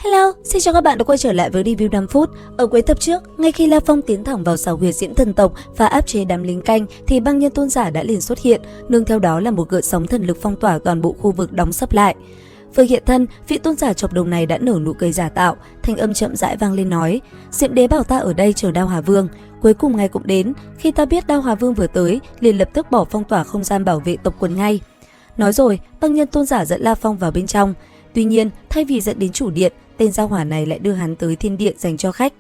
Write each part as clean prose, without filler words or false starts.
Hello, xin chào các bạn đã quay trở lại với review 5 phút. Ở cuối tập trước, ngay khi La Phong tiến thẳng vào xào huyệt Diễm Thần Tộc và áp chế đám lính canh thì băng nhân tôn giả đã liền xuất hiện, nương theo đó là một gợn sóng thần lực phong tỏa toàn bộ khu vực đóng sập lại. Vừa hiện thân, vị tôn giả chọc đồng này đã nở nụ cười giả tạo, thanh âm chậm rãi vang lên nói: Diệm đế bảo ta ở đây chờ Đao Hà Vương. Cuối cùng ngày cũng đến, khi ta biết Đao Hà Vương vừa tới, liền lập tức bỏ phong tỏa không gian bảo vệ tộc quần ngay. Nói rồi, băng nhân tôn giả dẫn La Phong vào bên trong. Tuy nhiên, thay vì dẫn đến chủ điện, tên gia hỏa này lại đưa hắn tới thiên điện dành cho khách.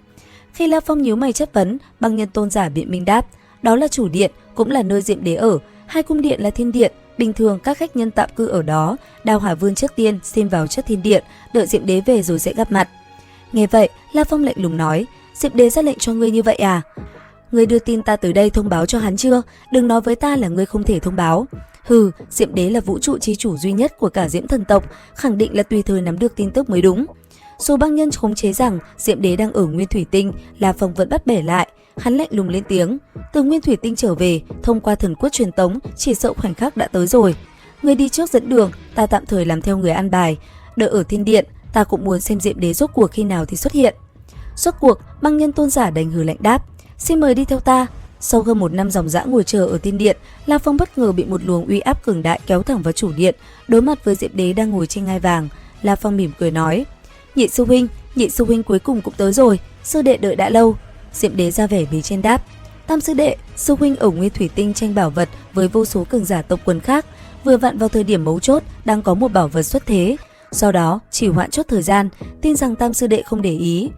Khi La Phong nhíu mày chất vấn, băng nhân tôn giả biện minh đáp: đó là chủ điện, cũng là nơi Diệm đế ở. Hai cung điện là thiên điện, bình thường các khách nhân tạm cư ở đó. Đao Hà Vương trước tiên xin vào trước thiên điện, đợi Diệm đế về rồi sẽ gặp mặt. Nghe vậy, La Phong lạnh lùng nói: Diệm đế ra lệnh cho ngươi như vậy à? Ngươi đưa tin ta tới đây thông báo cho hắn chưa? Đừng nói với ta là ngươi không thể thông báo. Hừ, Diệm đế là vũ trụ chi chủ duy nhất của cả Diễm Thần tộc, khẳng định là tùy thời nắm được tin tức mới đúng. Dù băng nhân khống chế rằng Diệm đế đang ở Nguyên Thủy Tinh, La Phong vẫn bắt bẻ lại. Hắn lạnh lùng lên tiếng: từ Nguyên Thủy Tinh trở về, thông qua thần quốc truyền tống, chỉ sợ khoảnh khắc đã tới rồi. Người đi trước dẫn đường, ta tạm thời làm theo người ăn bài. Đợi ở thiên điện, ta cũng muốn xem Diệm đế rốt cuộc khi nào thì xuất hiện. Rốt cuộc, băng nhân tôn giả đành hừ lạnh đáp: xin mời đi theo ta. Sau hơn một năm dòng dã ngồi chờ ở thiên điện, La Phong bất ngờ bị một luồng uy áp cường đại kéo thẳng vào chủ điện. Đối mặt với Diệm đế đang ngồi trên ngai vàng, La Phong mỉm cười nói: nhị sư huynh cuối cùng cũng tới rồi, sư đệ đợi đã lâu. Diệm đế ra vẻ bề trên đáp: tam sư đệ, sư huynh ở Nguyên Thủy Tinh tranh bảo vật với vô số cường giả tộc quần khác, vừa vặn vào thời điểm mấu chốt đang có một bảo vật xuất thế, sau đó chỉ hoãn chốt thời gian, tin rằng tam sư đệ không để ý.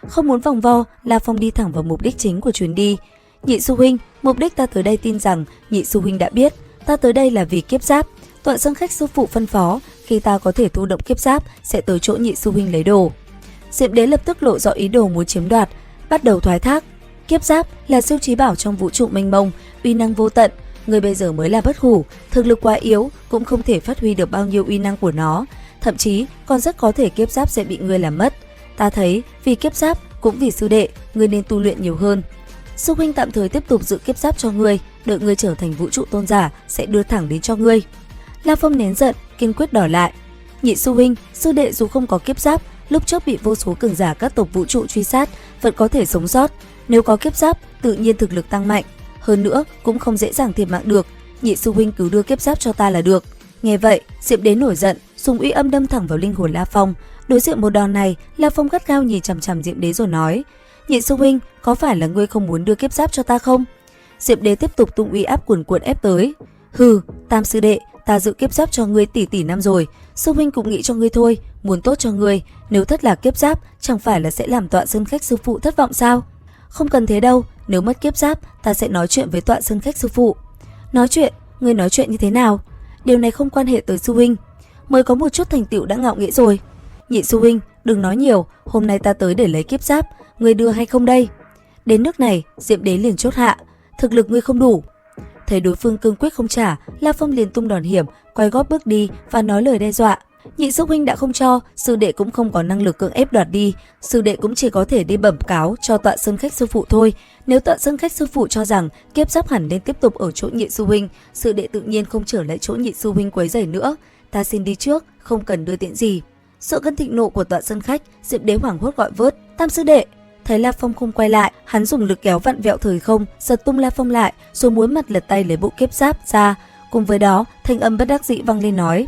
Không muốn vòng vo, La Phong đi thẳng vào mục đích chính của chuyến đi. Nhị sư huynh, mục đích ta tới đây tin rằng nhị sư huynh đã biết, ta tới đây là vì kiếp giáp. Tọa sơn khách sư phụ phân phó, khi ta có thể thu động kiếp giáp sẽ tới chỗ nhị sư huynh lấy đồ. Diệm đế lập tức lộ rõ ý đồ muốn chiếm đoạt, bắt đầu thoái thác. Kiếp giáp là siêu chí bảo trong vũ trụ mênh mông, uy năng vô tận. Người bây giờ mới là bất hủ, thực lực quá yếu cũng không thể phát huy được bao nhiêu uy năng của nó, thậm chí còn rất có thể kiếp giáp sẽ bị ngươi làm mất. Ta thấy vì kiếp giáp cũng vì sư đệ, ngươi nên tu luyện nhiều hơn. Sư huynh tạm thời tiếp tục giữ kiếp giáp cho ngươi, đợi ngươi trở thành vũ trụ tôn giả sẽ đưa thẳng đến cho ngươi. La Phong nén giận, kiên quyết đòi lại: nhị sư huynh, sư đệ dù không có kiếp giáp, lúc trước bị vô số cường giả các tộc vũ trụ truy sát, vẫn có thể sống sót. Nếu có kiếp giáp, tự nhiên thực lực tăng mạnh, hơn nữa cũng không dễ dàng thiệt mạng được. Nhị sư huynh cứ đưa kiếp giáp cho ta là được. Nghe vậy, Diệm đế nổi giận, dùng uy âm đâm thẳng vào linh hồn La Phong. Đối diện một đòn này, La Phong gắt gao nhìn chằm chằm Diệm đế rồi nói: nhị sư huynh, có phải là ngươi không muốn đưa kiếp giáp cho ta không? Diệm đế tiếp tục tung uy áp cuồn cuộn ép tới. Hừ, tam sư đệ, ta giữ kiếp giáp cho ngươi tỷ năm rồi, sư huynh cũng nghĩ cho ngươi thôi, muốn tốt cho ngươi, nếu thất lạc kiếp giáp, chẳng phải là sẽ làm Tọa Sơn khách sư phụ thất vọng sao? Không cần thế đâu, nếu mất kiếp giáp, ta sẽ nói chuyện với Tọa Sơn khách sư phụ. Nói chuyện? Ngươi nói chuyện như thế nào? Điều này không quan hệ tới sư huynh, mới có một chút thành tựu đã ngạo nghễ rồi. Nhị sư huynh, đừng nói nhiều, hôm nay ta tới để lấy kiếp giáp, ngươi đưa hay không đây? Đến nước này, Diệm đế liền chốt hạ: thực lực ngươi không đủ. Thấy đối phương cương quyết không trả, La Phong liền tung đòn hiểm, quay gót bước đi và nói lời đe dọa: nhị sư huynh đã không cho, sư đệ cũng không có năng lực cưỡng ép đoạt đi, sư đệ cũng chỉ có thể đi bẩm cáo cho Tọa Sơn khách sư phụ thôi. Nếu Tọa Sơn khách sư phụ cho rằng kiếp giáp hẳn nên tiếp tục ở chỗ nhị sư huynh, sư đệ tự nhiên không trở lại chỗ nhị sư huynh quấy rầy nữa. Ta xin đi trước, không cần đưa tiễn gì. Sợ cơn thịnh nộ của Tọa Sơn khách, Diệm đế hoảng hốt gọi vớt: tam sư đệ. Thấy La Phong không quay lại, hắn dùng lực kéo vặn vẹo thời không, giật tung La Phong lại, rồi múa mặt lật tay lấy bộ kiếp giáp ra. Cùng với đó, thanh âm bất đắc dĩ vang lên nói: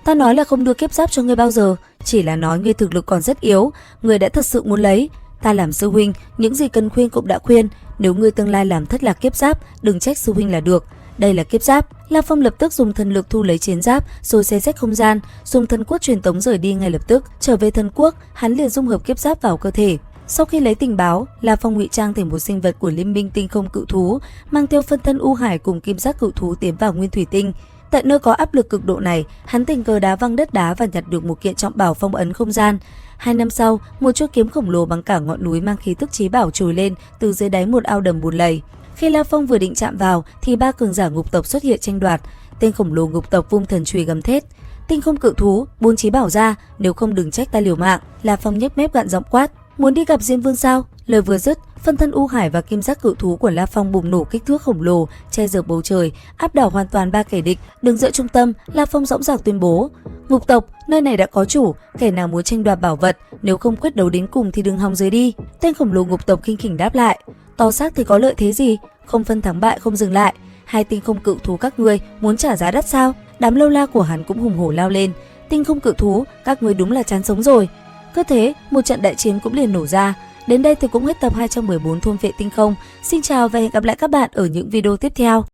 ta nói là không đưa kiếp giáp cho ngươi bao giờ, chỉ là nói ngươi thực lực còn rất yếu, ngươi đã thật sự muốn lấy. Ta làm sư huynh, những gì cần khuyên cũng đã khuyên, nếu ngươi tương lai làm thất lạc kiếp giáp, đừng trách sư huynh là được. Đây là kiếp giáp. La Phong lập tức dùng thần lực thu lấy chiến giáp, rồi xé rách không gian, dùng thần quốc truyền tống rời đi ngay lập tức. Trở về thần quốc, hắn liền dung hợp kiếp giáp vào cơ thể. Sau khi lấy tình báo, La Phong ngụy trang thành một sinh vật của Liên minh Tinh Không Cự Thú, mang theo phân thân U Hải cùng Kim Giác Cự Thú tiến vào Nguyên Thủy Tinh. Tại nơi có áp lực cực độ này, hắn tình cờ đá văng đất đá và nhặt được một kiện trọng bảo phong ấn không gian. 2 năm sau, một chuôi kiếm khổng lồ bằng cả ngọn núi mang khí tức chí bảo trồi lên từ dưới đáy một ao đầm bùn lầy. Khi La Phong vừa định chạm vào, thì 3 cường giả ngục tộc xuất hiện tranh đoạt. Tên khổng lồ ngục tộc vung thần chùy gầm thét: Tinh Không Cự Thú, buông chí bảo ra, nếu không đừng trách ta liều mạng. La Phong nhếch mép gạn giọng quát: Muốn đi gặp Diêm Vương sao? Lời vừa dứt, phân thân U Hải và kim giác cự thú của La Phong bùng nổ kích thước khổng lồ, che dở bầu trời, áp đảo hoàn toàn ba kẻ địch. Đứng giữa trung tâm, La Phong dõng dạc tuyên bố: Ngục tộc, nơi này đã có chủ, kẻ nào muốn tranh đoạt bảo vật, nếu không quyết đấu đến cùng thì đừng hòng rời đi. Tên khổng lồ ngục tộc khinh khỉnh đáp lại: To xác thì có lợi thế gì? Không phân thắng bại không dừng lại. Hai tinh không cự thú các ngươi muốn trả giá đắt sao? Đám lâu la của hắn cũng hùng hổ lao lên: Tinh không cự thú, các ngươi đúng là chán sống rồi. Cứ thế, một trận đại chiến cũng liền nổ ra. Đến đây thì cũng hết tập 214 Thôn Vệ Tinh Không. Xin chào và hẹn gặp lại các bạn ở những video tiếp theo.